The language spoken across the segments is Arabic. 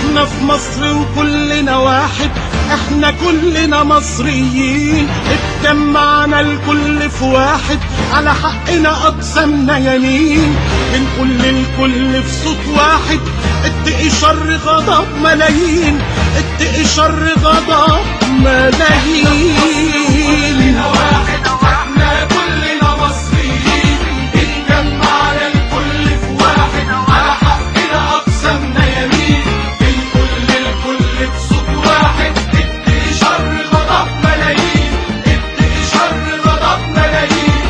احنا في مصر وكلنا واحد، احنا كلنا مصريين، اتجمعنا الكل في واحد، على حقنا اقسمنا يمين، بنقول للكل في صوت واحد اتقي شر غضب ملايين، اتقي شر غضب ملايين. كلنا واحد احنا كلنا مصريين، اتجمعنا الكل في واحد، على حقنا اقسمنا يمين، بنقول للكل في صوت واحد اتقي شر غضب ملايين، اتقي شر غضب ملايين.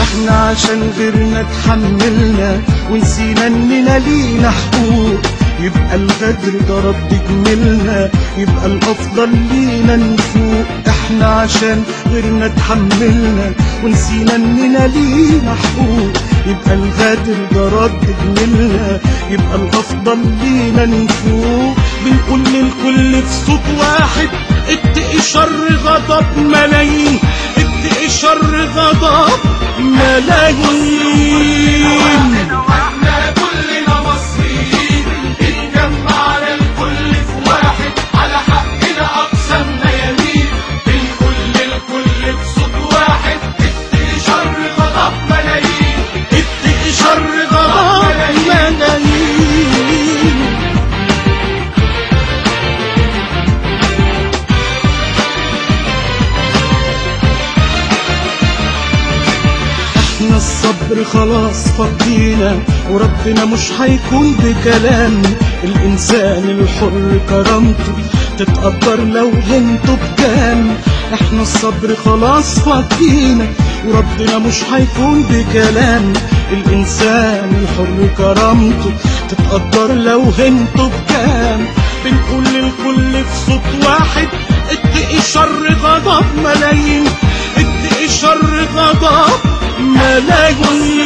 احنا عشان غيرنا اتحملنا ونسينا اننا لينا حقوق، يبقى الغدر ده رد جميلنا، يبقى الافضل لينا نفوق. احنا عشان غيرنا اتحملنا ونسينا اننا لينا حقوق، يبقى الغدر ده رد جميلنا، يبقى الافضل لينا نفوق. بنقول للكل في صوت واحد اتقي شر غضب ملايين، اتقي شر غضب ملايين. احنا كلنا مصريين، اتجمعنا الكل في واحد، على حقنا اقسمنا يمين، بنقول للكل في صوت واحد اتقي شر غضب ملايين، اتقي شر غضب ملايين. احنا الصبر خلاص فضينا، وربنا مش هيكون بكلام، الانسان الحر كرامته تتقدر لو هنته بكام. احنا الصبر خلاص فضينا، وربنا مش هيكون بكلام، الانسان الحر كرامته تتقدر لو هنته بكام. بنقول للكل في صوت واحد اتقي شر غضب ملايين، اتقي شر غضب ملايين.